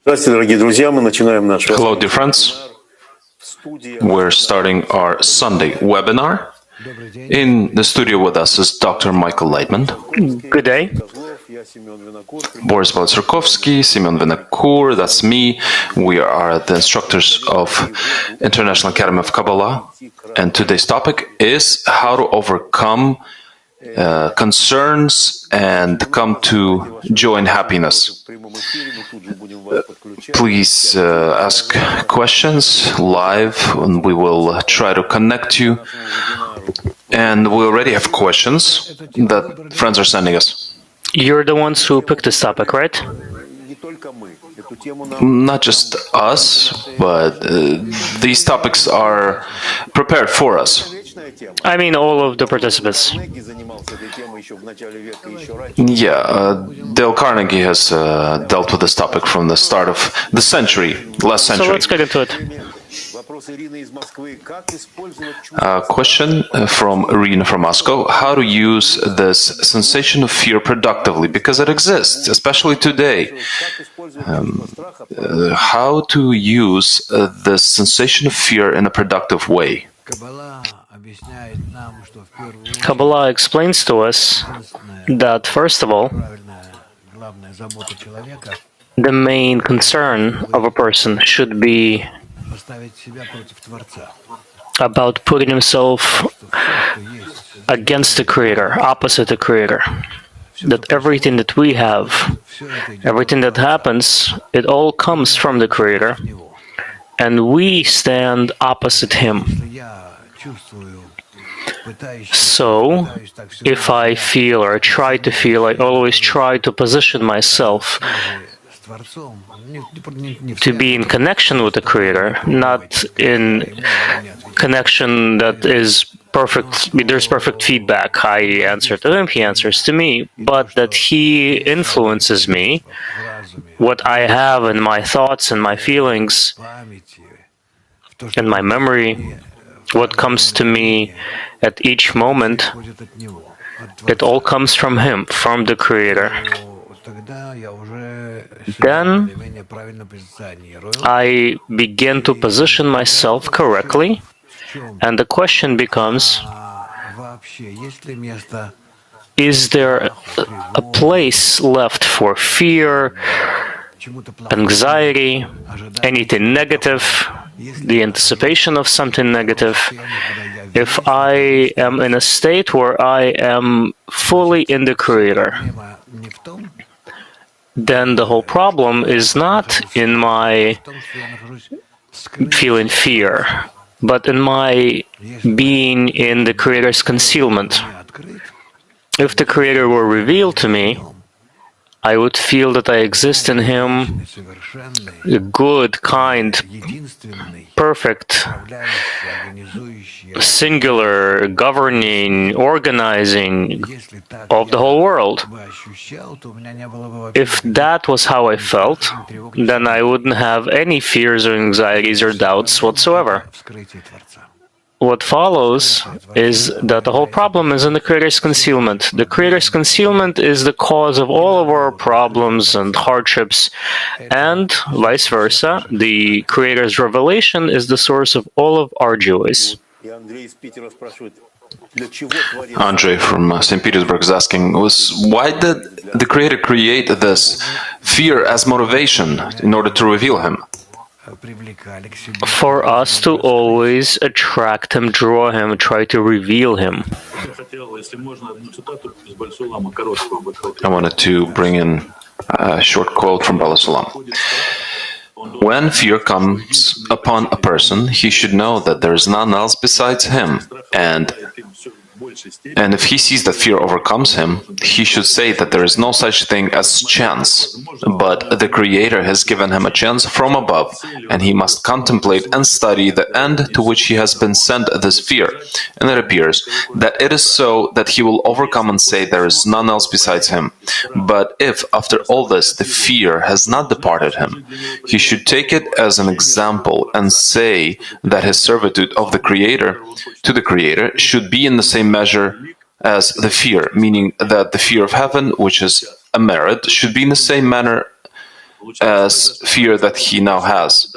Hello, dear friends. We're starting our Sunday webinar. In the studio with us is Dr. Michael Laitman. Good day. Boris Balcerkovsky, Semyon Vinokur, that's me. We are the instructors of International Academy of Kabbalah. And today's topic is how to overcome concerns and come to joy and happiness. Please ask questions live, and we will try to connect you. And we already have questions that friends are sending us. You're the ones who picked this topic, right? Not just us, but these topics are prepared for us. I mean, all of the participants. Yeah, Dale Carnegie has dealt with this topic from the start of the century, last century. So let's get into it. A question from Irina from Moscow. How to use this sensation of fear productively? Because it exists, especially today. How to use this sensation of fear in a productive way? Kabbalah explains to us that, first of all, the main concern of a person should be about putting himself against the Creator, opposite the Creator. That everything that we have, everything that happens, it all comes from the Creator, and we stand opposite Him. So, if I feel or try to feel, I always try to position myself to be in connection with the Creator, not in connection that is perfect. There's perfect feedback. I answer to Him, He answers to me, but that He influences me, what I have in my thoughts and my feelings, and my memory, what comes to me at each moment, it all comes from Him, from the Creator. Then I begin to position myself correctly, and the question becomes, is there a place left for fear, anxiety, anything negative, the anticipation of something negative? If I am in a state where I am fully in the Creator, then the whole problem is not in my feeling fear, but in my being in the Creator's concealment. If the Creator were revealed to me, I would feel that I exist in Him, a good, kind, perfect, singular, governing, organizing of the whole world. If that was how I felt, then I wouldn't have any fears or anxieties or doubts whatsoever. What follows is that the whole problem is in the Creator's concealment. The Creator's concealment is the cause of all of our problems and hardships, and vice versa. The Creator's revelation is the source of all of our joys. Andre from St. Petersburg is asking, why did the Creator create this fear as motivation in order to reveal Him? For us to always attract Him, draw Him, try to reveal Him. I wanted to bring in a short quote from Bala Sulam. When fear comes upon a person, he should know that there is none else besides him, and if he sees that fear overcomes him, he should say that there is no such thing as chance, but the Creator has given him a chance from above, and he must contemplate and study the end to which he has been sent this fear. And it appears that it is so that he will overcome and say there is none else besides him. But if, after all this, the fear has not departed him, he should take it as an example and say that his servitude of the Creator to the Creator should be in the same measure as the fear, meaning that the fear of heaven, which is a merit, should be in the same manner as fear that he now has.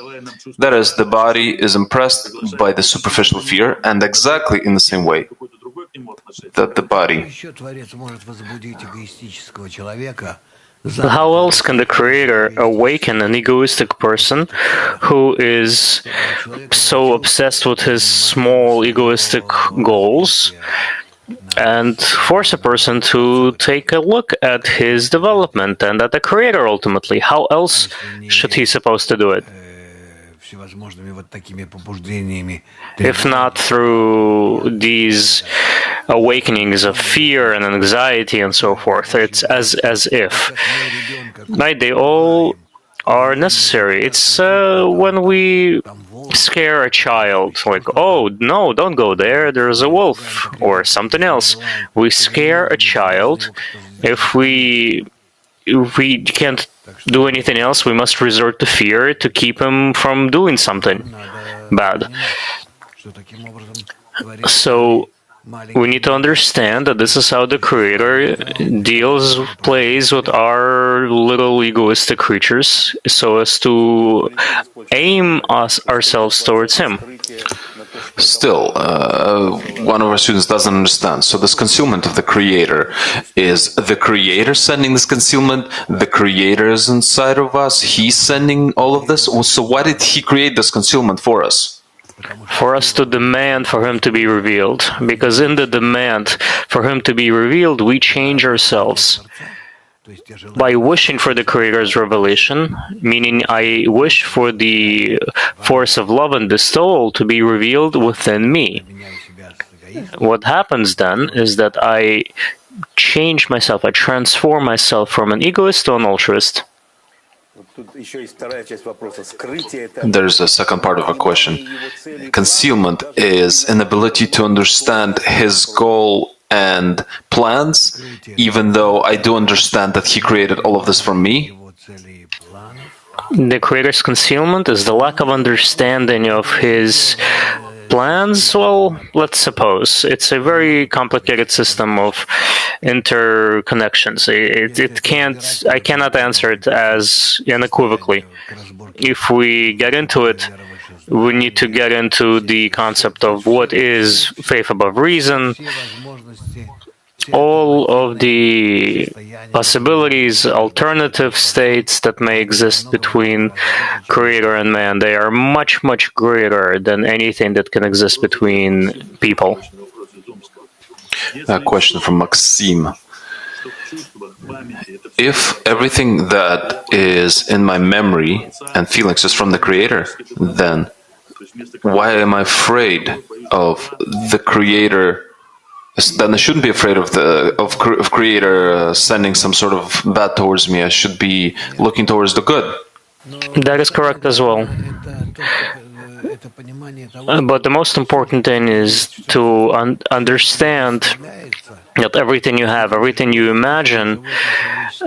That is, the body is impressed by the superficial fear, and exactly in the same way that the body. How else can the Creator awaken an egoistic person who is so obsessed with his small egoistic goals and force a person to take a look at his development and at the Creator ultimately? How else should he supposed to do it? If not through these awakenings of fear and anxiety and so forth. It's as if. Right? They all are necessary. It's when we scare a child, like, oh, no, don't go there, there's a wolf, or something else. We scare a child. If we can't do anything else, we must resort to fear to keep him from doing something bad. So we need to understand that this is how the Creator plays with our little egoistic creatures so as to aim ourselves towards Him. Still, one of our students doesn't understand. So this concealment of the Creator, is the Creator sending this concealment? The Creator is inside of us? He's sending all of this? So why did He create this concealment for us? For us to demand for Him to be revealed. Because in the demand for Him to be revealed, we change ourselves. By wishing for the Creator's revelation, meaning I wish for the force of love and bestowal to be revealed within me. What happens then is that I change myself, I transform myself from an egoist to an altruist. There's a second part of a question. Concealment is inability to understand his goal and plans, even though I do understand that he created all of this for me. The Creator's concealment is the lack of understanding of his plans. Well, let's suppose it's a very complicated system of interconnections. I cannot answer it as unequivocally. If we get into it, we need to get into the concept of what is faith above reason, all of the possibilities, alternative states that may exist between Creator and man. They are much, much greater than anything that can exist between people. A question from Maxim. If everything that is in my memory and feelings is from the Creator, then why am I afraid of the Creator? Then I shouldn't be afraid of Creator sending some sort of bad towards me. I should be looking towards the good. That is correct as well. But the most important thing is to understand that everything you have, everything you imagine,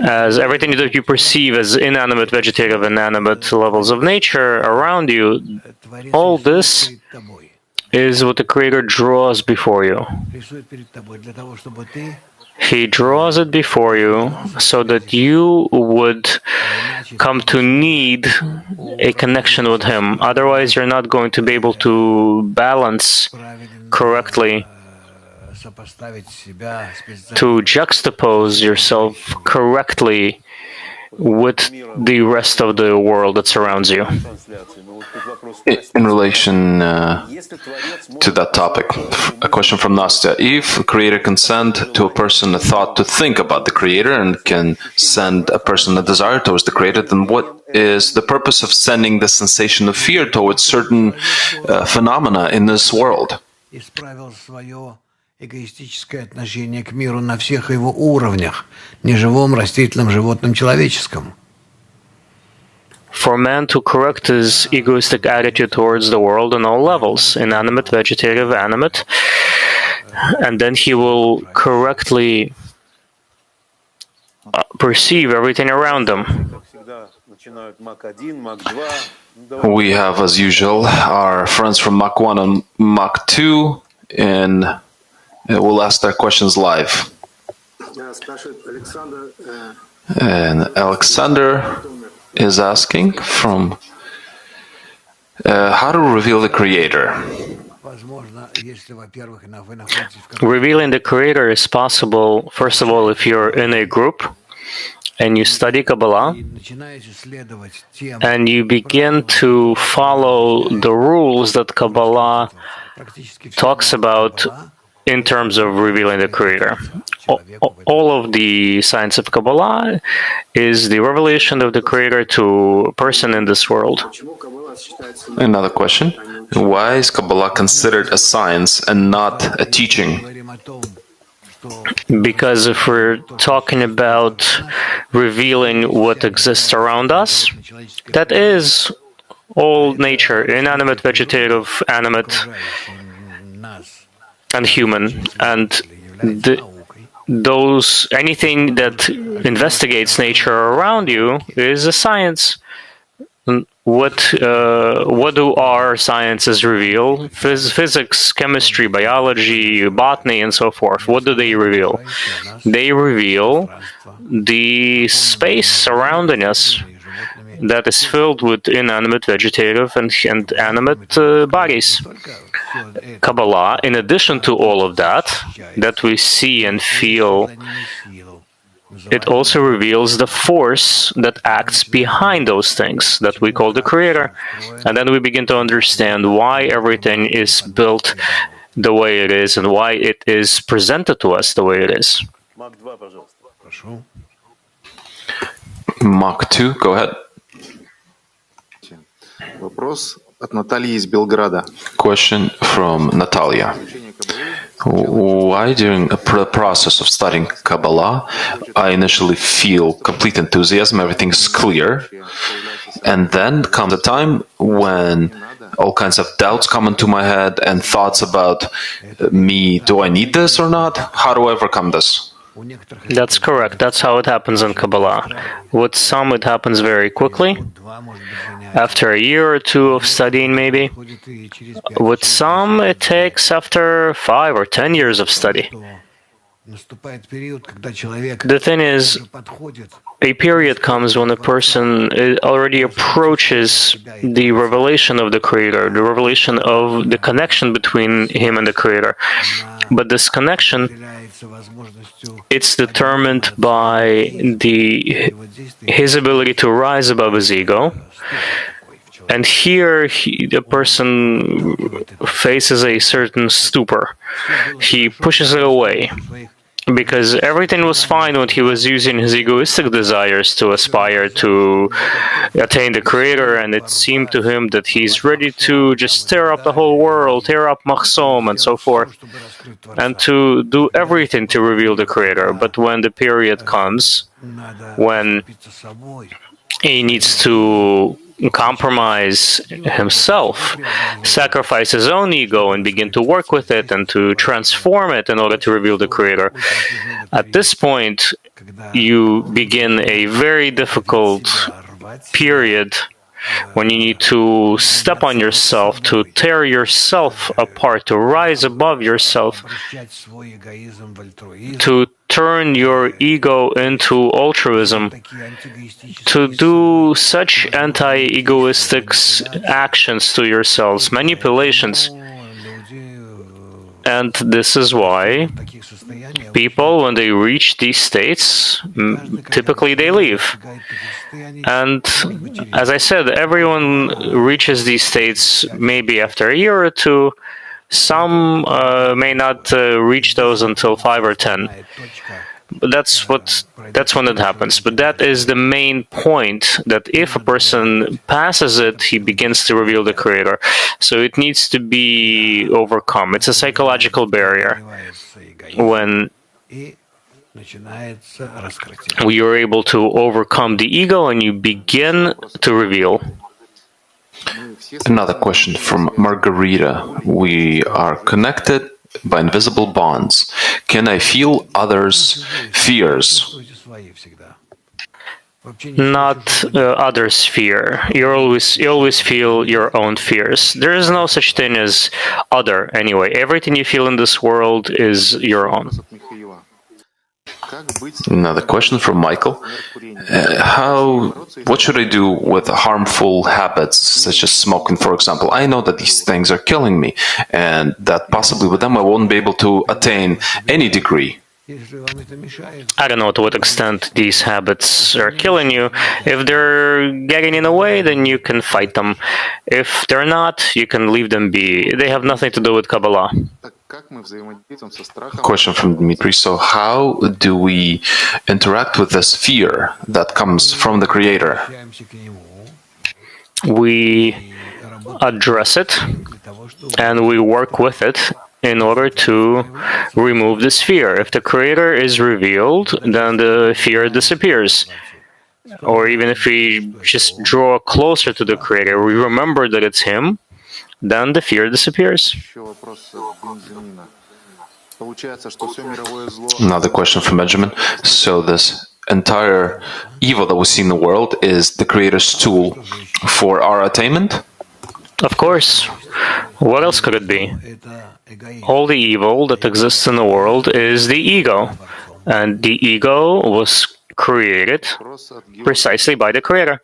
as everything that you perceive as inanimate, vegetative, inanimate levels of nature around you, all this is what the Creator draws before you. He draws it before you so that you would come to need a connection with Him. Otherwise, you're not going to be able to balance correctly, to juxtapose yourself correctly with the rest of the world that surrounds you. In relation to that topic, a question from Nastya. If the Creator can send to a person a thought to think about the Creator and can send a person a desire towards the Creator, then what is the purpose of sending the sensation of fear towards certain phenomena in this world? Эгоистическое отношение к миру на всех его уровнях, неживом, растительном, животном, человеческом. For man to correct his egoistic attitude towards the world on all levels, inanimate, vegetative, animate, and then he will correctly perceive everything around him. We have, as usual, our friends from Mach 1 and Mach 2, and we'll ask their questions live. And Alexander is asking from how to reveal the Creator. Revealing the Creator is possible, first of all, if you're in a group and you study Kabbalah and you begin to follow the rules that Kabbalah talks about in terms of revealing the Creator. All of the science of Kabbalah is the revelation of the Creator to a person in this world. Another question. Why is Kabbalah considered a science and not a teaching? Because if we're talking about revealing what exists around us, that is all nature, inanimate, vegetative, animate, and human. And anything that investigates nature around you is a science. What do our sciences reveal? Physics, chemistry, biology, botany, and so forth. What do they reveal? They reveal the space surrounding us that is filled with inanimate, vegetative, and animate bodies. Kabbalah, in addition to all of that we see and feel, it also reveals the force that acts behind those things that we call the Creator. And then we begin to understand why everything is built the way it is and why it is presented to us the way it is. Mark 2, go ahead. Question from Natalia. Why during the process of studying Kabbalah, I initially feel complete enthusiasm, everything's clear, and then comes a time when all kinds of doubts come into my head and thoughts about me, do I need this or not? How do I overcome this? That's correct. That's how it happens in Kabbalah. With some, it happens very quickly, after a year or two of studying maybe. With some, it takes after 5 or 10 years of study. The thing is, a period comes when a person already approaches the revelation of the Creator, the revelation of the connection between him and the Creator. But this connection, it's determined by his ability to rise above his ego. And here, the person faces a certain stupor. He pushes it away. Because everything was fine when he was using his egoistic desires to aspire to attain the Creator, and it seemed to him that he's ready to just tear up the whole world, tear up Machsom, and so forth, and to do everything to reveal the Creator. But when the period comes, when he needs to compromise himself, sacrifice his own ego and begin to work with it and to transform it in order to reveal the Creator. At this point, you begin a very difficult period when you need to step on yourself, to tear yourself apart, to rise above yourself, to turn your ego into altruism, to do such anti-egoistic actions to yourselves, manipulations. And this is why people, when they reach these states, typically they leave. And as I said, everyone reaches these states maybe after a year or two. Some may not reach those until 5 or 10. But that's when it happens. But that is the main point, that if a person passes it, he begins to reveal the Creator. So it needs to be overcome. It's a psychological barrier. When you are able to overcome the ego and you begin to reveal. Another question from Margarita. We are connected by invisible bonds. Can I feel others' fears? Not others' fear. You always feel your own fears. There is no such thing as other anyway. Everything you feel in this world is your own. Another question from Michael. What should I do with harmful habits, such as smoking, for example? I know that these things are killing me, and that possibly with them I won't be able to attain any degree. I don't know to what extent these habits are killing you. If they're getting in the way, then you can fight them. If they're not, you can leave them be. They have nothing to do with Kabbalah. Question from Dmitry. So how do we interact with this fear that comes from the Creator? We address it and we work with it in order to remove this fear. If the Creator is revealed, then the fear disappears. Or even if we just draw closer to the Creator, we remember that it's Him, then the fear disappears. Another question from Benjamin. So this entire evil that we see in the world is the Creator's tool for our attainment? Of course. What else could it be? All the evil that exists in the world is the ego. And the ego was created precisely by the Creator.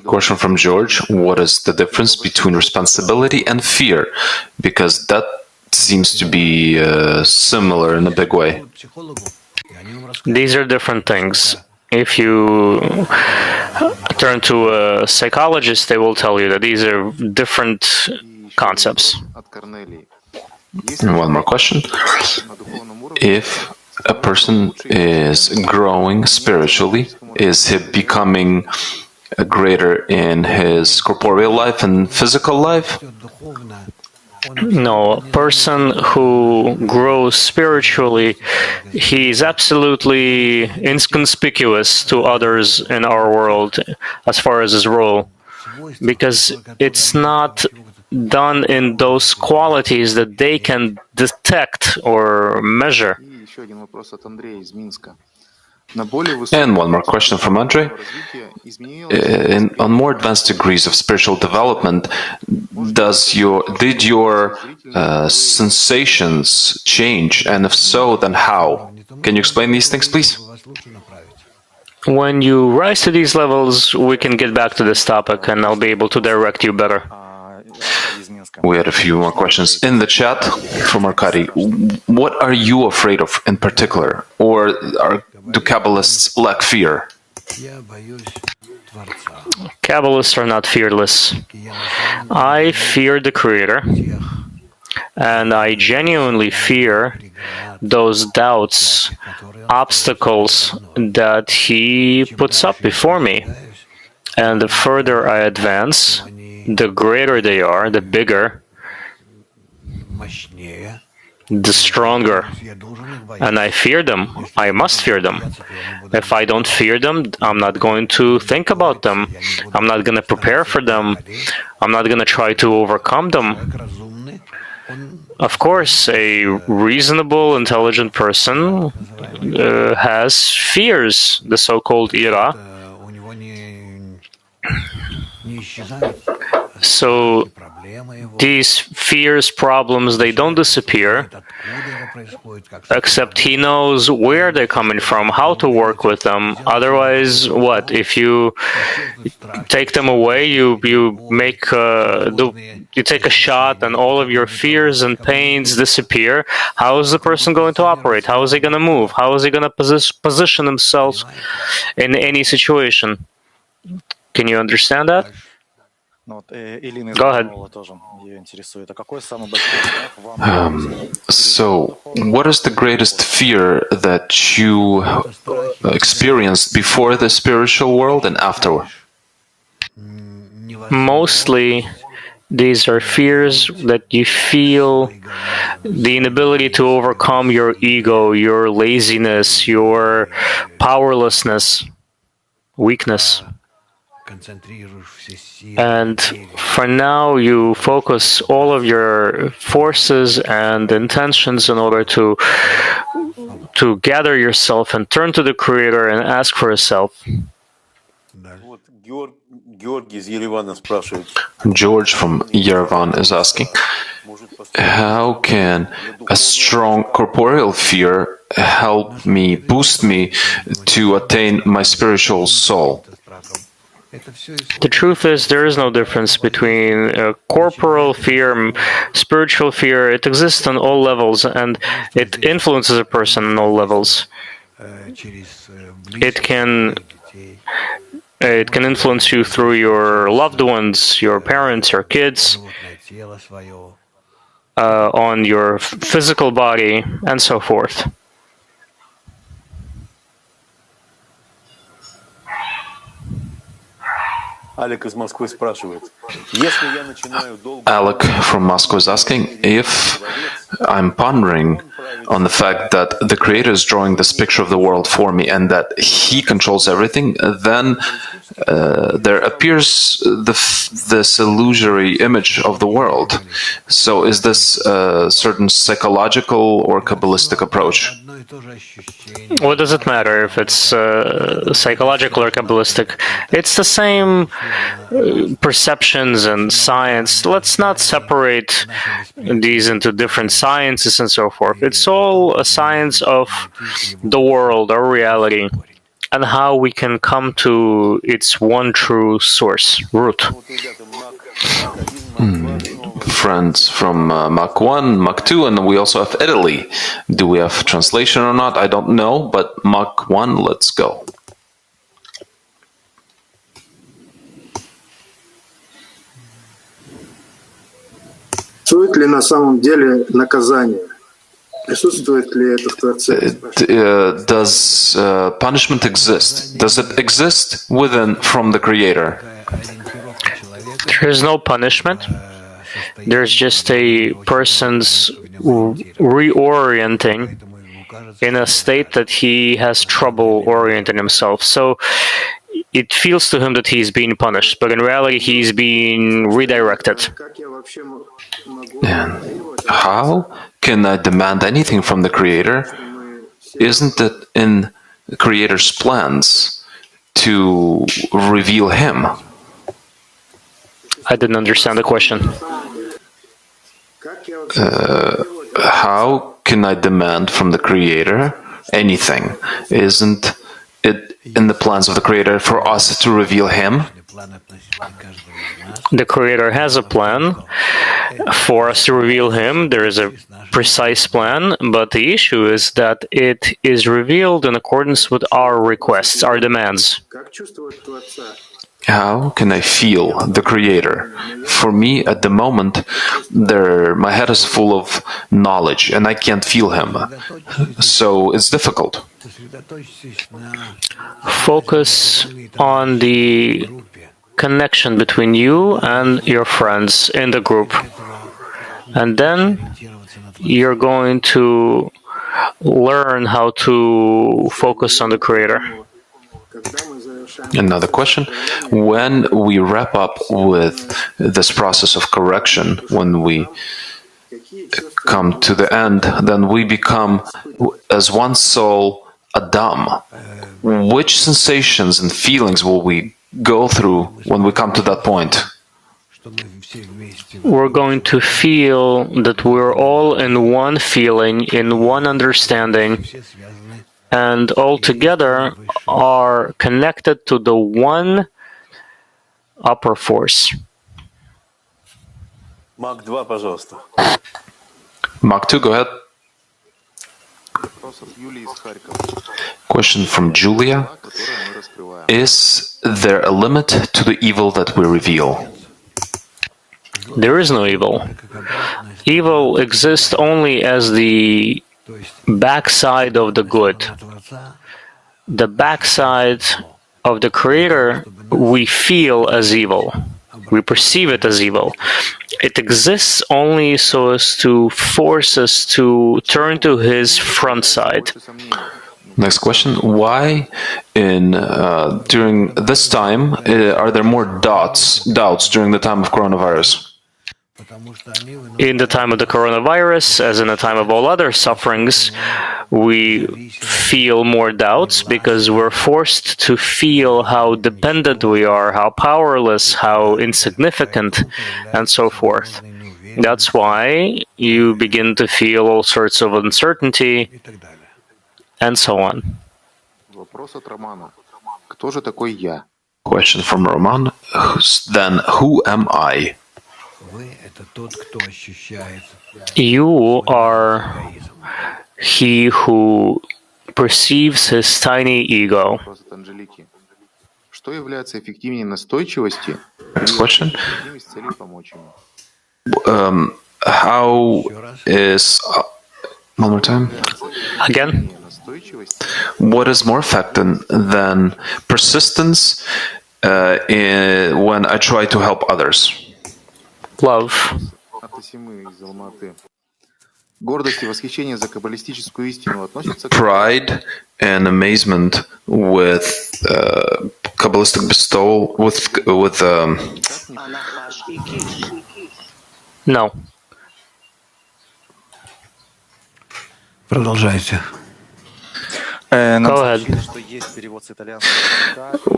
Question from George. What is the difference between responsibility and fear? Because that seems to be similar in a big way. These are different things. If you turn to a psychologist, they will tell you that these are different concepts. And one more question. If a person is growing spiritually, is he becoming greater in his corporeal life and physical life? No, a person who grows spiritually, he is absolutely inconspicuous to others in our world as far as his role, because it's not done in those qualities that they can detect or measure. And one more question from Andre. On more advanced degrees of spiritual development, did your sensations change? And if so, then how? Can you explain these things, please? When you rise to these levels, we can get back to this topic and I'll be able to direct you better. We had a few more questions in the chat from Arkady. What are you afraid of in particular? Or do Kabbalists lack fear? Kabbalists are not fearless. I fear the Creator, and I genuinely fear those doubts, obstacles that He puts up before me. And the further I advance, the greater they are, the bigger, the stronger. And I fear them. I must fear them. If I don't fear them, I'm not going to think about them. I'm not going to prepare for them. I'm not going to try to overcome them. Of course, a reasonable, intelligent person has fears, the so-called ira. So these fears, problems, they don't disappear, except he knows where they're coming from, how to work with them. Otherwise, what? If you take them away, you take a shot and all of your fears and pains disappear. How is the person going to operate? How is he going to move? How is he going to position himself in any situation? Can you understand that? Go ahead. So, what is the greatest fear that you experienced before the spiritual world and afterward? Mostly, these are fears that you feel the inability to overcome your ego, your laziness, your powerlessness, weakness. And for now, you focus all of your forces and intentions in order to gather yourself and turn to the Creator and ask for yourself. George from Yerevan is asking, how can a strong corporeal fear help me, boost me to attain my spiritual soul? The truth is, there is no difference between corporal fear and spiritual fear. It exists on all levels, and it influences a person on all levels. It can influence you through your loved ones, your parents, your kids, on your physical body, and so forth. Alec from Moscow is asking, if I'm pondering on the fact that the Creator is drawing this picture of the world for me and that He controls everything, then there appears this illusory image of the world. So is this a certain psychological or Kabbalistic approach? What does it matter if it's psychological or Kabbalistic? It's the same perceptions and science. Let's not separate these into different sciences and so forth. It's all a science of the world, our reality, and how we can come to its one true source, root. Friends from Mach 1, Mach 2, and we also have Italy. Do we have translation or not? I don't know, but Mach 1, let's go. Существует ли на самом деле наказание? Присутствует ли это в Творце? Does punishment exist? Does it exist within from the Creator? There is no punishment. There's just a person's reorienting in a state that he has trouble orienting himself. So it feels to him that he's being punished, but in reality he's being redirected. And how can I demand anything from the Creator? Isn't it in the Creator's plans to reveal Him? I didn't understand the question. How can I demand from the Creator anything? Isn't it in the plans of the Creator for us to reveal Him? The Creator has a plan for us to reveal Him. There is a precise plan, but the issue is that it is revealed in accordance with our requests, our demands. How can I feel the Creator? For me, at the moment, my head is full of knowledge, and I can't feel Him. So it's difficult. Focus on the connection between you and your friends in the group. And then you're going to learn how to focus on the Creator. Another question. When we wrap up with this process of correction, when we come to the end, then we become, as one soul, Adam. Which sensations and feelings will we go through when we come to that point? We're going to feel that we're all in one feeling, in one understanding, and all together are connected to the one upper force. Mach 2, пожалуйста. Mach 2, go ahead. Question from Julia. Is there a limit to the evil that we reveal? There is no evil. Evil exists only as the backside of the good. The backside of the Creator we feel as evil. We perceive it as evil. It exists only so as to force us to turn to His front side. Next question. Why during this time are there more doubts during the time of coronavirus? In the time of the coronavirus, as in the time of all other sufferings, we feel more doubts because we're forced to feel how dependent we are, how powerless, how insignificant, and so forth. That's why you begin to feel all sorts of uncertainty and so on. Question from Roman. Then who am I? You are he who perceives his tiny ego. Next question. How is one more time? Again? What is more effective than persistence when I try to help others? Love. Pride and amazement with Kabbalistic bestowal with No. Продолжайте. Go ahead.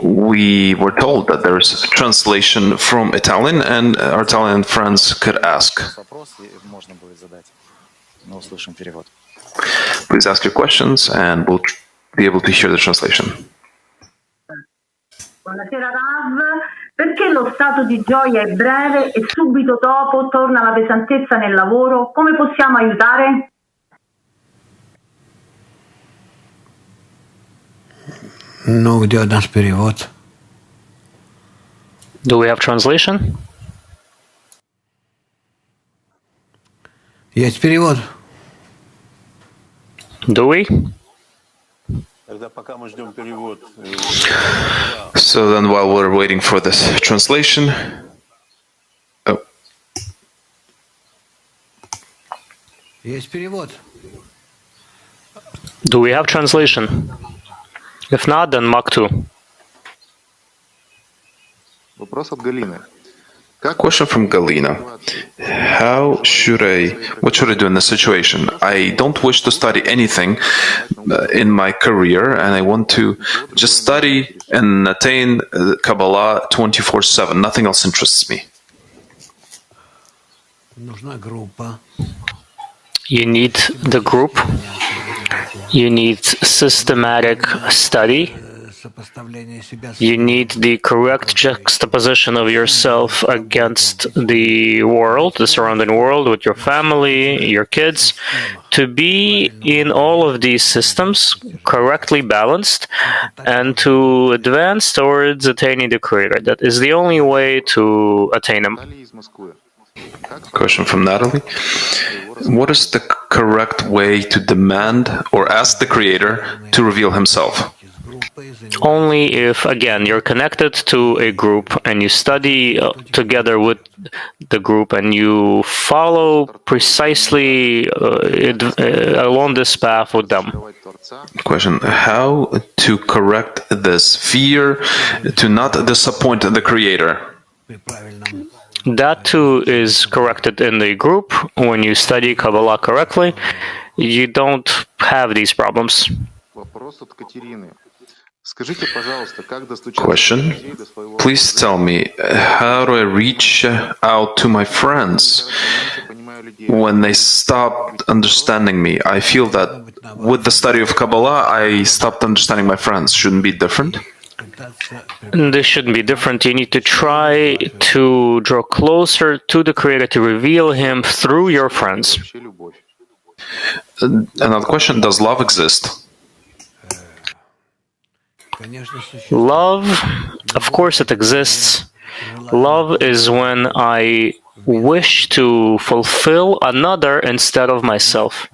We were told that there is a translation from Italian, and our Italian friends could ask. Please ask your questions, and we'll be able to hear the translation. Buonasera Rav, perché lo stato di gioia è breve e subito dopo torna la pesantezza nel lavoro? Come possiamo aiutare? Ну, где наш перевод? Do we have translation? Есть перевод? Do we? So then, while we're waiting for this translation, Есть перевод. Do we have translation? If not, then Mach 2. question from Galina. What should I do in this situation? I don't wish to study anything in my career, and I want to just study and attain Kabbalah 24/7. Nothing else interests me. Нужна группа. You need the group. You need systematic study. You need the correct juxtaposition of yourself against the world, the surrounding world, with your family, your kids, to be in all of these systems correctly balanced and to advance towards attaining the Creator. That is the only way to attain Him. Question from Natalie. What is the correct way to demand or ask the Creator to reveal Himself? Only if, again, you're connected to a group and you study together with the group and you follow precisely along this path with them. Question. How to correct this fear to not disappoint the Creator? That too is corrected in the group. When you study Kabbalah correctly, you don't have these problems. Question. Please tell me, how do I reach out to my friends when they stopped understanding me? I feel that with the study of Kabbalah, I stopped understanding my friends. Shouldn't be different? This shouldn't be different. You need to try to draw closer to the Creator, to reveal Him through your friends. Another question. Does love exist? Love, of course it exists. Love is when I wish to fulfill another instead of myself.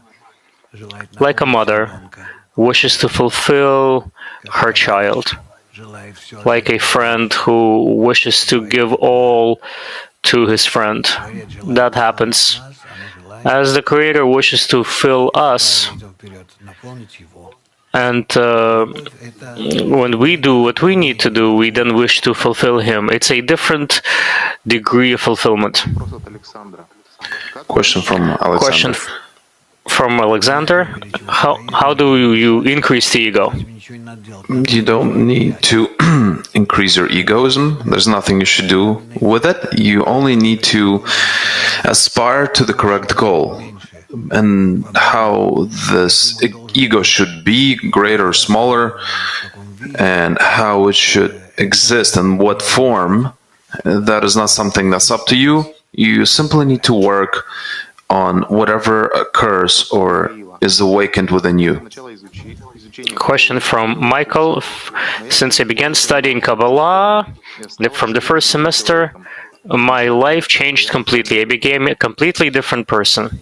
Like a mother wishes to fulfill her child. Like a friend who wishes to give all to his friend. That happens. As the Creator wishes to fill us, And when we do what we need to do, we then wish to fulfill him. It's a different degree of fulfillment. Question from Alexander. Question from Alexander. How do you increase the ego? You don't need to increase your egoism. There's nothing you should do with it. You only need to aspire to the correct goal. And how this ego should be, greater or smaller, and how it should exist and what form, that is not something that's up to you. You simply need to work on whatever occurs or is awakened within you. Question from Michael. Since I began studying Kabbalah from the first semester, my life changed completely. I became a completely different person,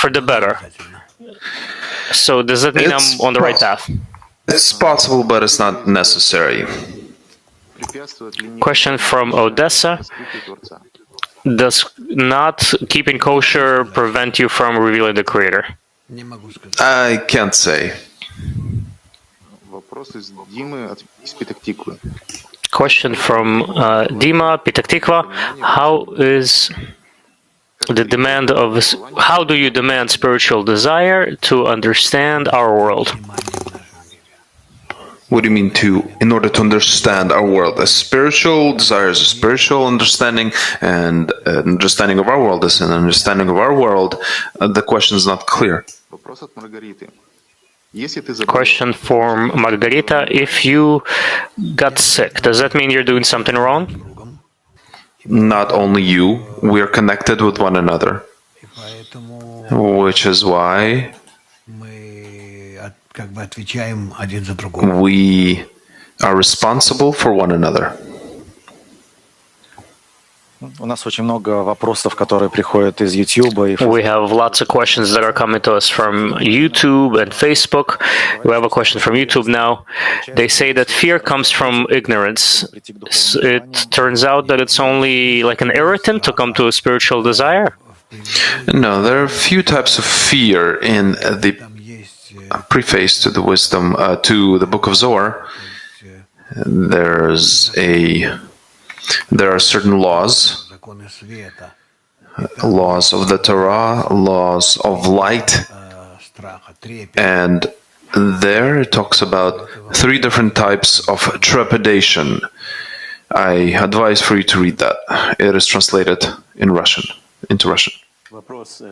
for the better. So does that mean I'm on the right path? It's possible, but it's not necessary. Question from Odessa. Does not keeping kosher prevent you from revealing the Creator? I can't say. Question from Dima, Pitaktikva. How do you demand spiritual desire to understand our world? What do you mean in order to understand our world? A spiritual desire is a spiritual understanding, and an understanding of our world is an understanding of our world. The question is not clear. Question from Margarita. If you got sick, does that mean you're doing something wrong? Not only you, we are connected with one another. Which is why we are responsible for one another. У нас очень много вопросов, которые приходят из YouTube. We have lots of questions that are coming to us from YouTube and Facebook. We have a question from YouTube now. They say that fear comes from ignorance. It turns out that it's only like an irritant to come to a spiritual desire? No, there are a few types of fear in the preface to the wisdom, to the book of Zohar. There are certain laws of the Torah, laws of light, and there it talks about 3 different types of trepidation. I advise for you to read that. It is translated into Russian. Вопрос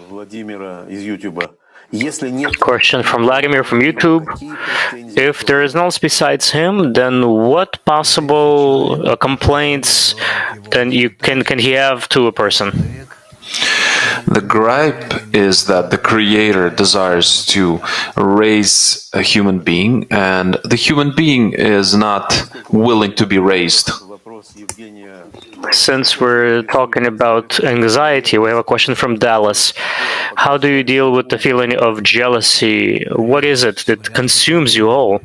Владимира из YouTube. Question from Vladimir from YouTube. If there is no else besides him, then what possible complaints can he have to a person? The gripe is that the Creator desires to raise a human being, and the human being is not willing to be raised. Since we're talking about anxiety, we have a question from Dallas. How do you deal with the feeling of jealousy? What is it that consumes you all?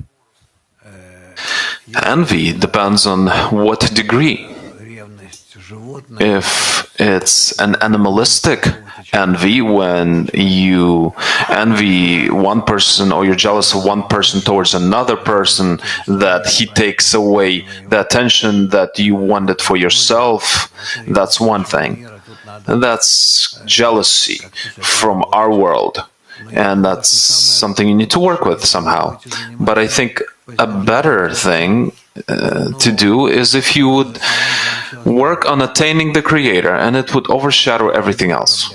Envy depends on what degree. If it's an animalistic envy, when you envy one person or you're jealous of one person towards another person, that he takes away the attention that you wanted for yourself, that's one thing. That's jealousy from our world, and that's something you need to work with somehow. But I think a better thing to do is if you would work on attaining the Creator, and it would overshadow everything else.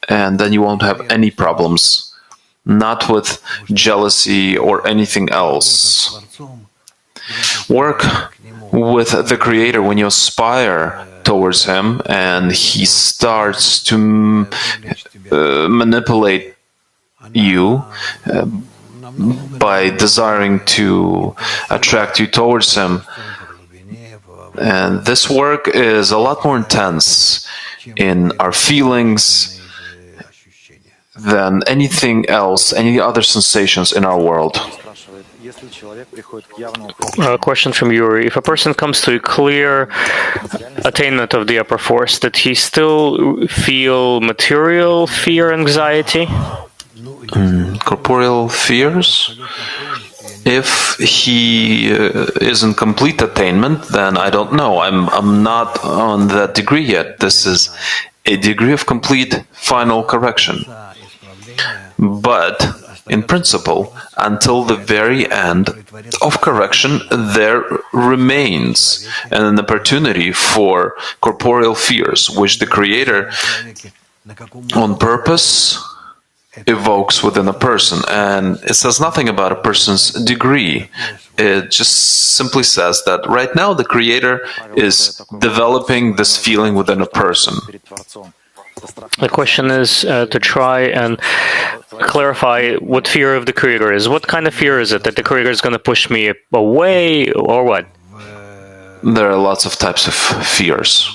And then you won't have any problems, not with jealousy or anything else. Work with the Creator when you aspire towards Him, and He starts to manipulate you by desiring to attract you towards Him. And this work is a lot more intense in our feelings than anything else, any other sensations in our world. A question from Yuri. If a person comes to a clear attainment of the upper force, did he still feel material fear, anxiety? corporeal fears. If he is in complete attainment, then I don't know. I'm not on that degree yet. This is a degree of complete final correction. But in principle, until the very end of correction, there remains an opportunity for corporeal fears, which the Creator, on purpose, evokes within a person. And it says nothing about a person's degree. It just simply says that right now the Creator is developing this feeling within a person. The question is to try and clarify what fear of the Creator is. What kind of fear is it? That the Creator is going to push me away, or what? There are lots of types of fears.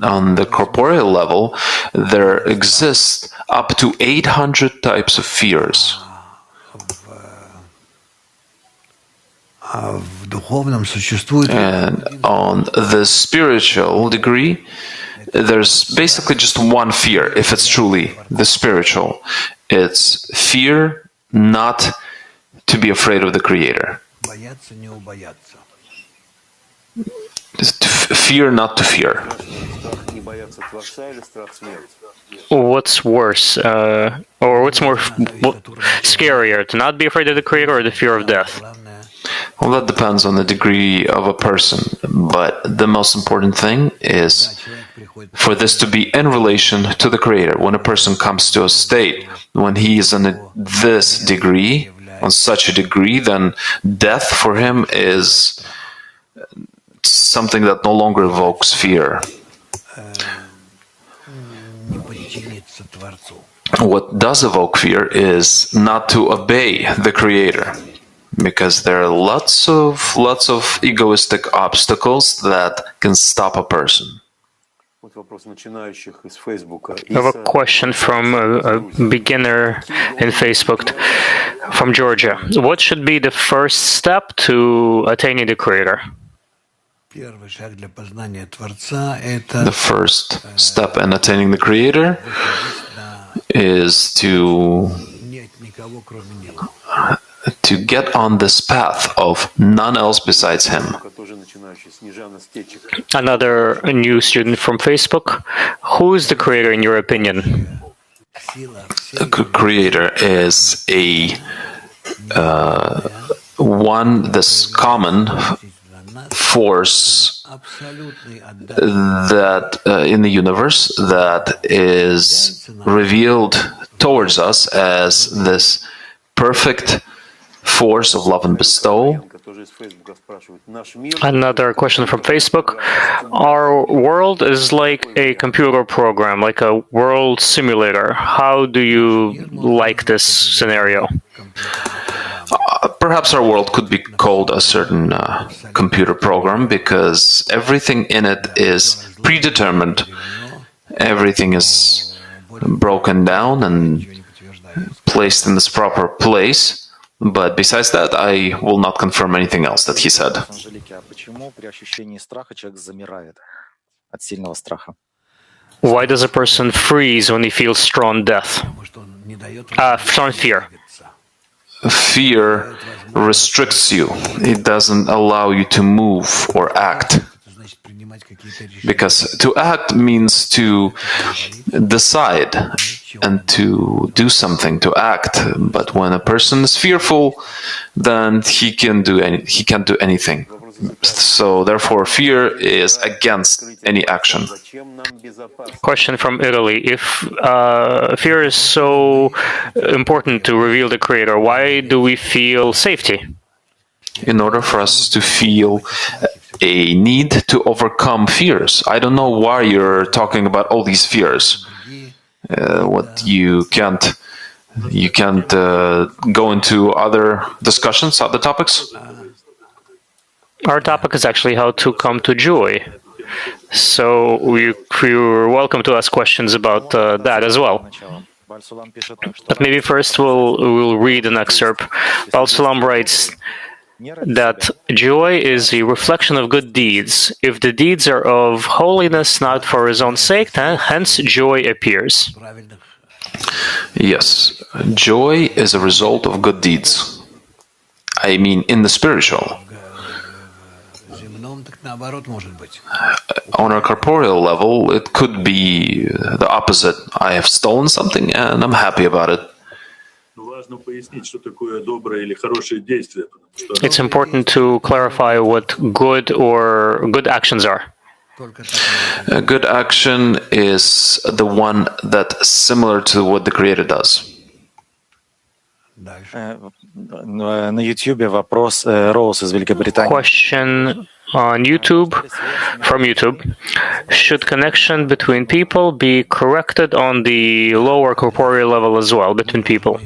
On the corporeal level, there exist up to 800 types of fears. And on the spiritual degree, there's basically just one fear, if it's truly the spiritual. It's fear not to be afraid of the Creator. Fear not to fear. What's worse, or what's more scarier, to not be afraid of the Creator or the fear of death? Well, that depends on the degree of a person, but the most important thing is for this to be in relation to the Creator. When a person comes to a state, when he is on this degree, on such a degree, then death for him is something that no longer evokes fear. What does evoke fear is not to obey the Creator, because there are lots of egoistic obstacles that can stop a person. I have a question from a beginner in Facebook from Georgia. What should be the first step to attaining the Creator? The first step in attaining the Creator is to get on this path of none else besides Him. Another new student from Facebook. Who is the Creator in your opinion? The Creator is this common force that in the universe that is revealed towards us as this perfect force of love and bestow. Another question from Facebook. Our world is like a computer program, like a world simulator. How do you like this scenario? Perhaps our world could be called a certain computer program, because everything in it is predetermined. Everything is broken down and placed in this proper place. But besides that, I will not confirm anything else that he said. Why does a person freeze when he feels strong death? Strong fear. Fear restricts you. It doesn't allow you to move or act. Because to act means to decide and to do something, to act. But when a person is fearful, then he can't do anything. So therefore, fear is against any action. Question from Italy. If fear is so important to reveal the Creator, why do we feel safety? In order for us to feel a need to overcome fears. I don't know why you're talking about all these fears. You can't go into other discussions, other topics? Our topic is actually how to come to joy. So you're welcome to ask questions about that as well. But maybe first we'll read an excerpt. Bal Sulam writes that joy is a reflection of good deeds. If the deeds are of holiness, not for his own sake, hence joy appears. Yes, joy is a result of good deeds. I mean, in the spiritual. Земном так наоборот может быть. On a corporeal level, it could be the opposite. I have stolen something and I'm happy about it. Важно пояснить, что такое доброе или хорошее действие, потому что It's important to clarify what good actions are. Только так A good action is the one that's similar to what the Creator does. дальше. На YouTube вопрос Роуз из Великобритании. Question on YouTube, from YouTube. Should connection between people be corrected on the lower corporeal level as well, between people?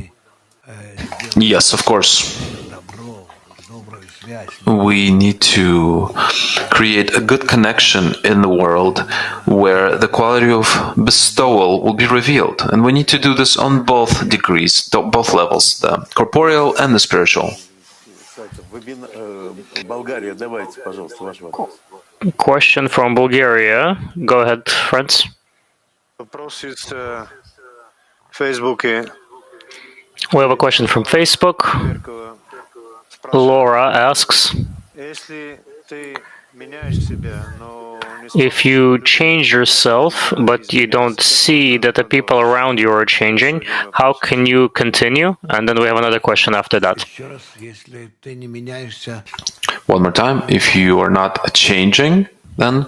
Yes, of course. Добро, добрую связь. We need to create a good connection in the world where the quality of bestowal will be revealed. And we need to do this on both degrees, both levels, the corporeal and the spiritual. Болгария, давайте, пожалуйста, ваш вопрос. Question from Bulgaria. Go ahead, friends. Вопрос из Фейсбуке. We have a question from Facebook. Laura asks, Если ты меняешь себя, но if you change yourself, but you don't see that the people around you are changing, how can you continue? And then we have another question after that. Еще раз, если ты не меняешься, One more time, if you are not changing, then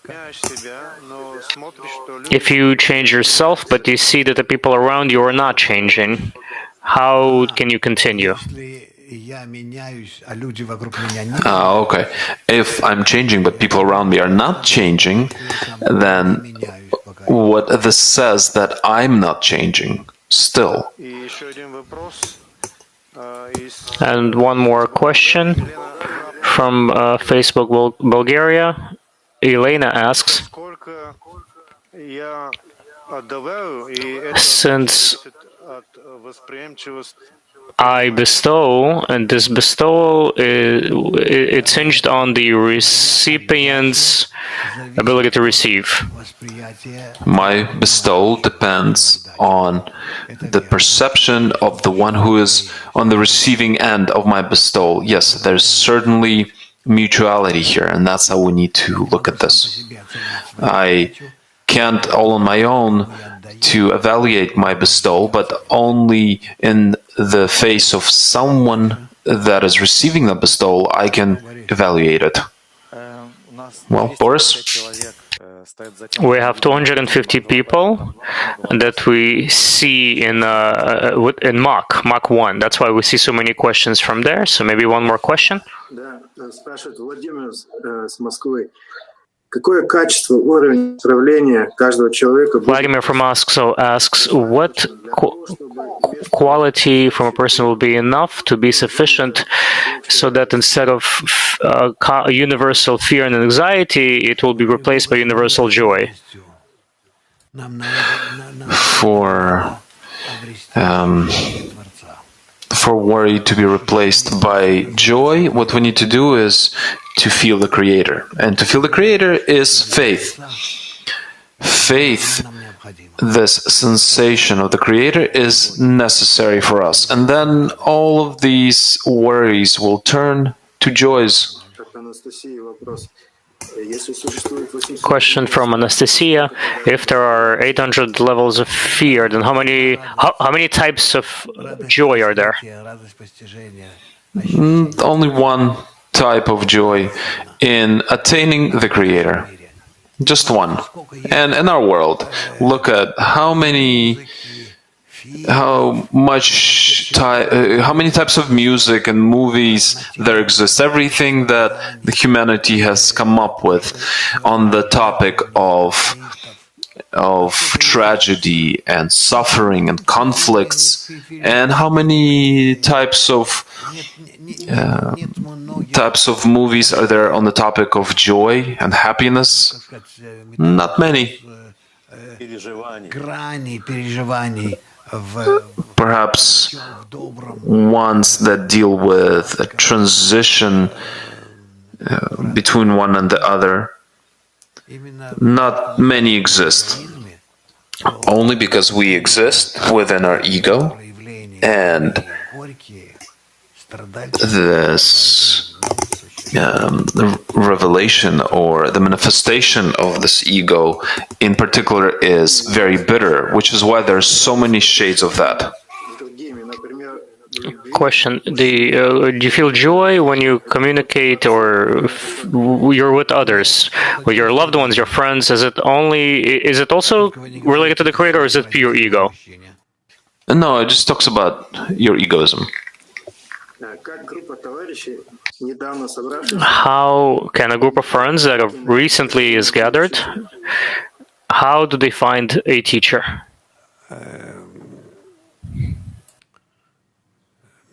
меняешь себя, но смотришь, что люди If you change yourself, but you see that the people around you are not changing, how can you continue? если я меняюсь, а люди вокруг меня нет, okay. If I'm changing, but people around me are not changing, then меняюсь пока. what this says that I'm not changing still. И еще один вопрос из And one more question from Facebook Bulgaria. Elena asks, сколько я отдаваю, и это since от восприимчивости I bestow, and this bestowal it's hinged on the recipient's ability to receive. Восприятие My bestowal depends on the perception of the one who is on the receiving end of my bestowal. Yes, there's certainly mutuality here, and that's how we need to look at this. I can't all on my own to evaluate my bestowal, but only in the face of someone that is receiving the bestowal, I can evaluate it. У нас Well, 255 Boris? человек стоят за тем, We have 250 people that we see in Mach 1. That's why we see so many questions from there. So maybe one more question. Да, спрашивает Владимир с Москвы. Какое качество, уровень управления каждого человека будет Vladimir from Moscow asks, what quality from a person will be enough to be sufficient so that instead of universal fear and anxiety, it will be replaced by universal joy? нам надо For Творца. for worry to be replaced by joy, what we need to do is to feel the Creator. And to feel the Creator is faith. Faith, Нам необходимо. this sensation of the Creator, is necessary for us. And then all of these worries will turn to joys. Как Анастасии вопрос. Если существует 800 Question from Anastasia: if there are 800 levels of fear, then how many types of joy are there? Радость постижения. Only one type of joy in attaining the Creator. Just one. And in our world, look at how many types of music and movies there exist. Everything that the humanity has come up with on the topic of tragedy and suffering and conflicts, and how many types of movies are there on the topic of joy and happiness? Not many. Переживания. Грани переживаний в Perhaps добром. ones that deal with a transition between one and the other. Именно Not many exist. фильме only because we exist within our ego, and this revelation or the manifestation of this ego in particular is very bitter, which is why there's so many shades of that. Question: do you feel joy when you communicate or you're with others, with your loved ones, your friends? Is it also related to the Creator, or is it pure ego? No, it just talks about your egoism. How can a group of friends that recently is gathered, how do they find a teacher?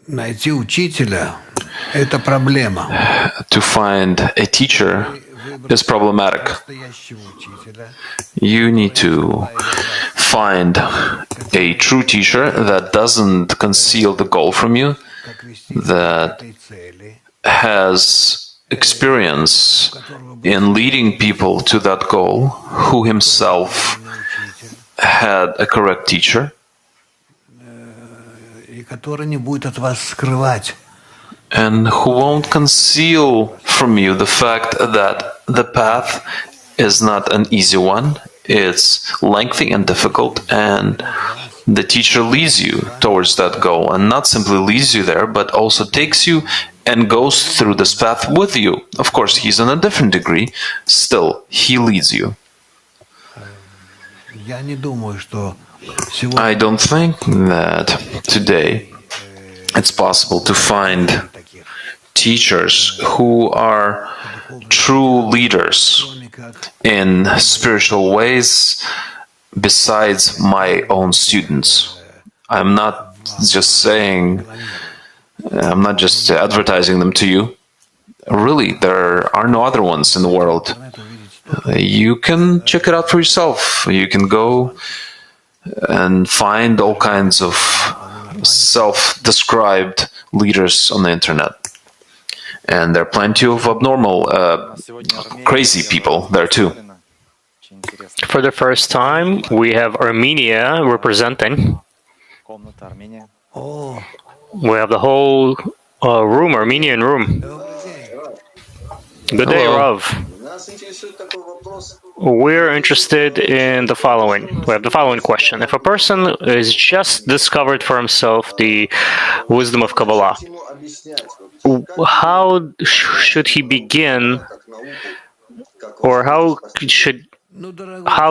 Найти учителя – это проблема. To find a teacher is problematic. You need to find a true teacher that doesn't conceal the goal from you, that has experience in leading people to that goal, who himself had a correct teacher, and who won't conceal from you the fact that the path is not an easy one. It's lengthy and difficult, and the teacher leads you towards that goal, and not simply leads you there, but also takes you and goes through this path with you. Of course, he's in a different degree, still, he leads you. I don't think that today it's possible to find teachers who are true leaders in spiritual ways besides my own students. I'm not just advertising them to you. Really, there are no other ones in the world. You can check it out for yourself. You can go and find all kinds of self-described leaders on the internet. And there are plenty of abnormal, crazy people there too. For the first time, we have Armenia representing. We have the whole room, Armenian room. Good day, Rav. We're interested in the following. We have the following question. If a person is just discovered for himself the wisdom of Kabbalah, how should he begin, or how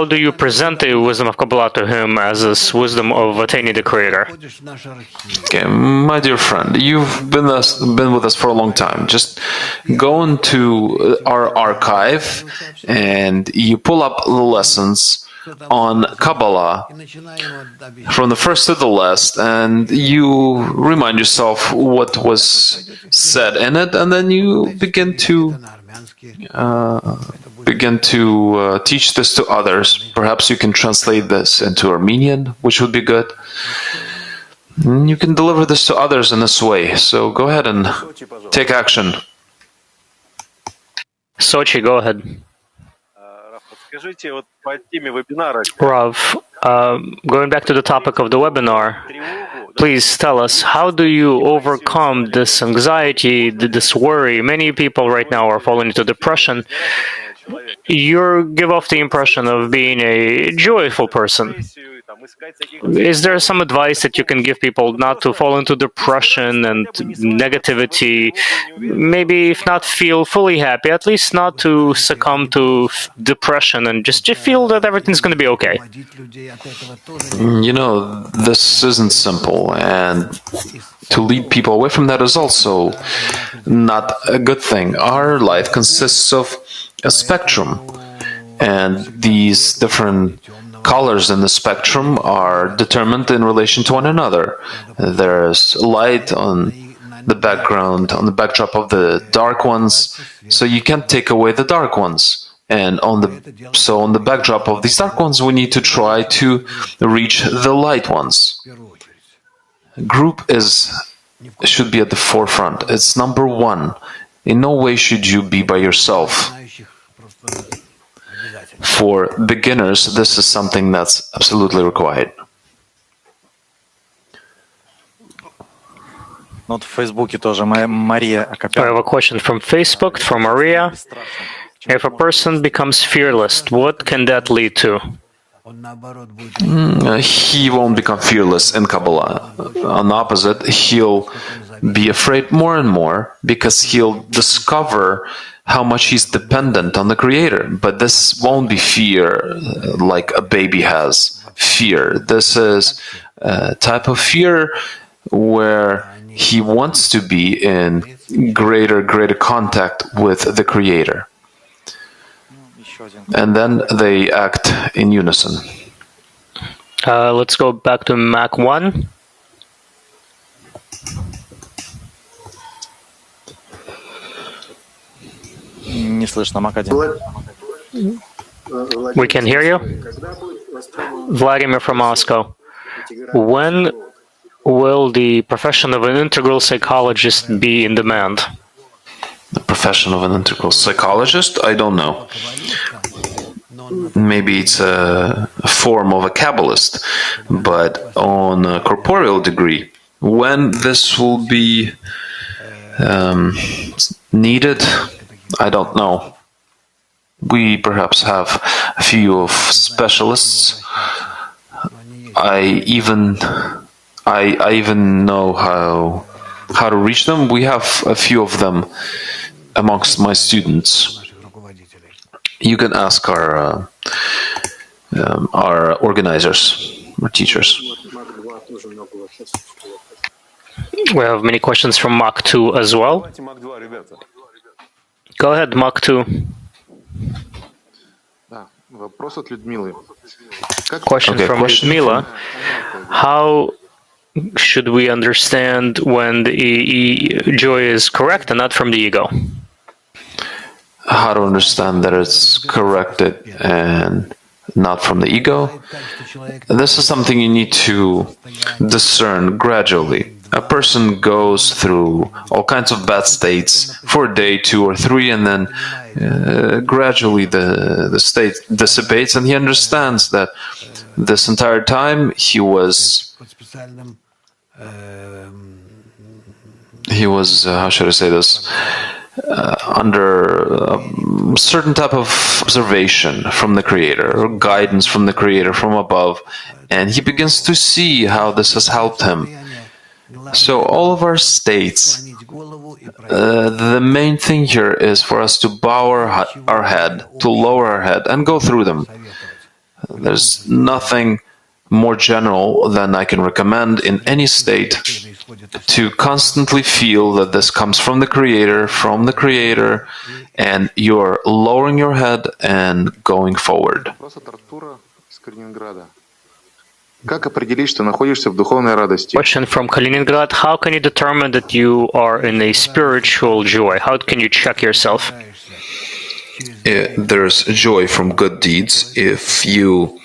do you present the wisdom of Kabbalah to him as this wisdom of attaining the Creator? Okay, my dear friend, you've been with us for a long time. Just go into our archive and you pull up the lessons on Kabbalah from the first to the last, and you remind yourself what was said in it, and then you begin to teach this to others. Perhaps you can translate this into Armenian, which would be good. You can deliver this to others in this way. So go ahead and take action. Sochi, go ahead. Rav, going back to the topic of the webinar, please tell us, how do you overcome this anxiety, this worry? Many people right now are falling into depression. You give off the impression of being a joyful person. Is there some advice that you can give people not to fall into depression and negativity? Maybe if not feel fully happy, at least not to succumb to depression and just feel that everything's going to be okay. You know, this isn't simple, and to lead people away from that is also not a good thing. Our life consists of a spectrum, and these different colors in the spectrum are determined in relation to one another. There's light on the background, on the backdrop of the dark ones, so you can't take away the dark ones. And on the backdrop of these dark ones, we need to try to reach the light ones. Group should be at the forefront. It's number one. In no way should you be by yourself. For beginners, this is something that's absolutely required. Вот в Фейсбуке тоже Мария I Акопян. have a question from Facebook, from Maria. If a person becomes fearless, what can that lead to? He won't become fearless in Kabbalah. On the opposite, he'll be afraid more and more because he'll discover how much he's dependent on the Creator. But this won't be fear like a baby has fear. This is a type of fear where he wants to be in greater contact with the Creator. And then they act in unison. Let's go back to Mac 1. Не слышно, Мак-1. We can hear you. Vladimir from Moscow. When will the profession of an integral psychologist be in demand? The profession of an integral psychologist? I don't know. Maybe it's a form of a Kabbalist, but on a corporeal degree, when this will be needed, I don't know. We perhaps have a few of specialists. I even know how to reach them. We have a few of them amongst my students. You can ask our organizers or teachers. We have many questions from Mach 2 as well. Go ahead, Mach 2. Question from Ludmila. How should we understand when the joy is correct and not from the ego? How to understand that it's corrected and not from the ego? This is something you need to discern gradually. A person goes through all kinds of bad states for a day, 2 or 3, and then gradually the state dissipates, and he understands that this entire time he was how should I say this? Under a certain type of observation from the Creator, or guidance from the Creator from above, and he begins to see how this has helped him. So all of our states, the main thing here is for us to bow our head, to lower our head, and go through them. There's nothing more general than I can recommend in any state, to constantly feel that this comes from the Creator, and you're lowering your head and going forward. Question from Kaliningrad. How can you determine that you are in a spiritual joy? How can you check yourself? There's joy from good deeds. If you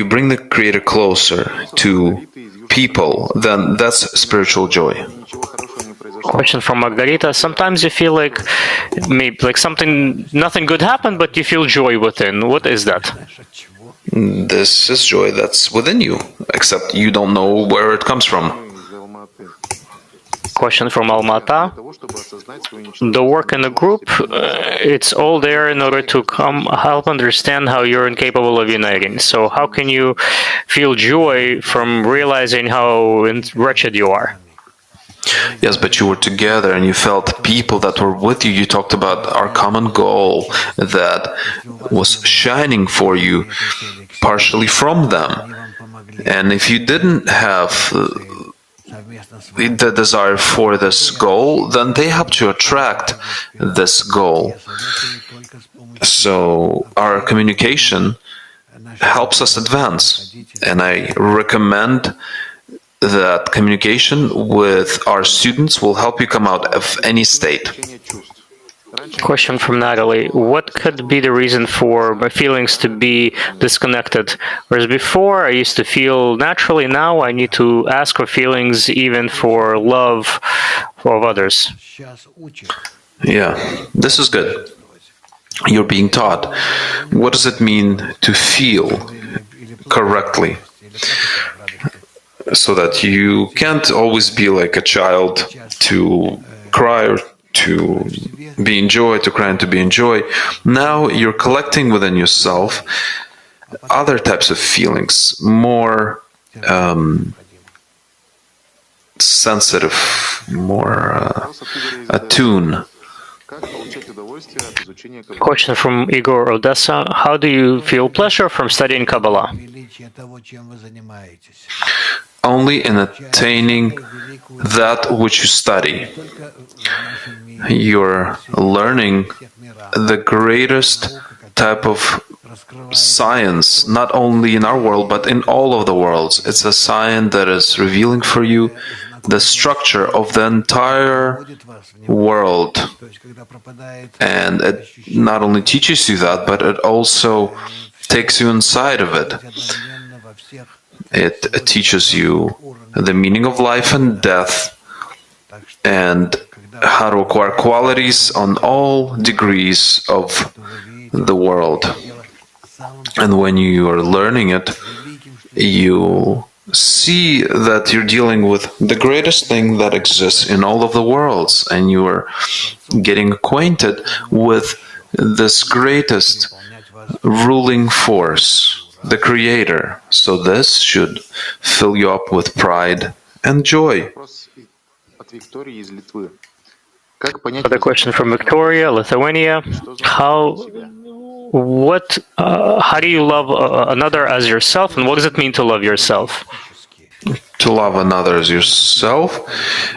bring the Creator closer to people, then that's spiritual joy. Question from Margarita. Sometimes you feel like nothing good happened, but you feel joy within. What is that? This is joy that's within you, except you don't know where it comes from. Question from Almata. The work in the group, it's all there in order to help understand how you're incapable of uniting. So how can you feel joy from realizing how wretched you are? Yes, but you were together and you felt people that were with you. You talked about our common goal that was shining for you partially from them. And if you didn't have the desire for this goal, then they helped you attract this goal. So our communication helps us advance. And I recommend that communication with our students will help you come out of any state. Question from Natalie. What could be the reason for my feelings to be disconnected? Whereas before I used to feel naturally, now I need to ask for feelings even for love of others. Yeah, this is good. you're being taught. What does it mean to feel correctly? So that you can't always be like a child to cry or to be in joy, to cry and to be in joy. Now you're collecting within yourself other types of feelings, more sensitive, more attuned. Question from Igor Odessa. How do you feel pleasure from studying Kabbalah? Only in attaining that which you study. You're learning the greatest type of science, not only in our world, but in all of the worlds. It's a science that is revealing for you the structure of the entire world. And it not only teaches you that, but it also takes you inside of it. It teaches you the meaning of life and death and how to acquire qualities on all degrees of the world. And when you are learning it, you see that you're dealing with the greatest thing that exists in all of the worlds, and you are getting acquainted with this greatest ruling force, the Creator. So this should fill you up with pride and joy. Another question from Victoria, Lithuania. How do you love another as yourself, and what does it mean to love yourself? To love another as yourself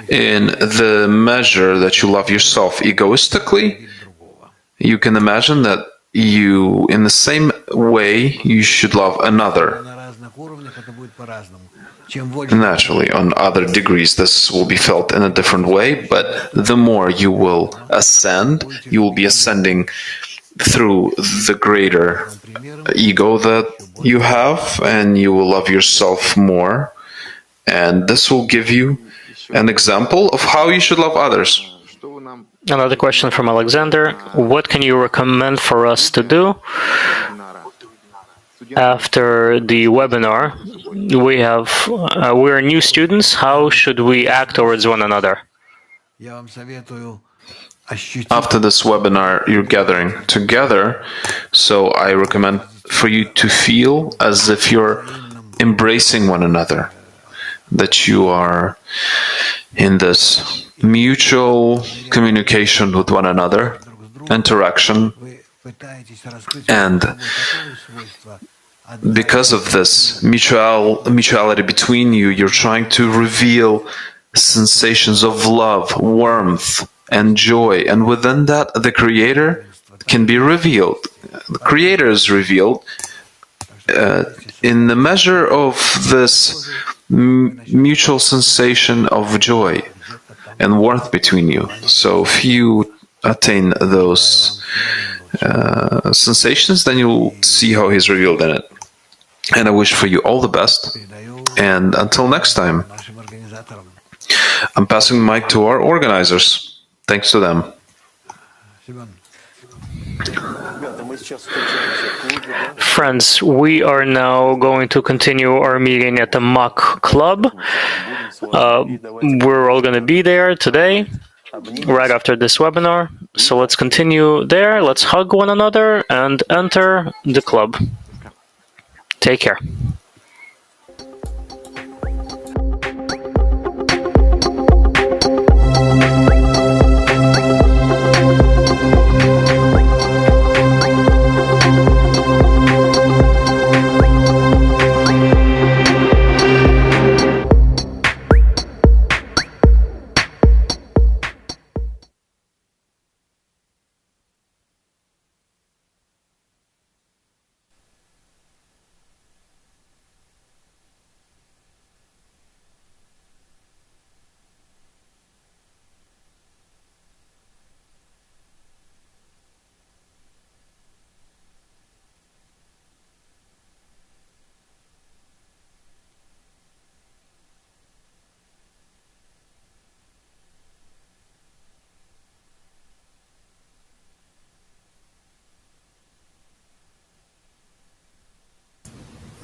in the measure that you love yourself egoistically. You can imagine that you, in the same way, you should love another. Naturally, on other degrees, this will be felt in a different way, but the more you will ascend, you will be ascending through the greater ego that you have, and you will love yourself more. And this will give you an example of how you should love others. Another question from Alexander. What can you recommend for us to do after the webinar? We're new students. How should we act towards one another? After this webinar, you're gathering together, so I recommend for you to feel as if you're embracing one another, that you are in this mutual communication with one another, interaction, and because of this mutuality between you, you're trying to reveal sensations of love, warmth, and joy, and within that, the Creator can be revealed. The Creator is revealed in the measure of this mutual sensation of joy and warmth between you. So if you attain those sensations, then you'll see how He's revealed in it. And I wish for you all the best. And until next time, I'm passing the mic to our organizers. Thanks to them. Friends, we are now going to continue our meeting at the Mock Club. We're all going to be there today, right after this webinar. So let's continue there. Let's hug one another and enter the club. Take care.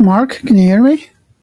Mark, can you hear me?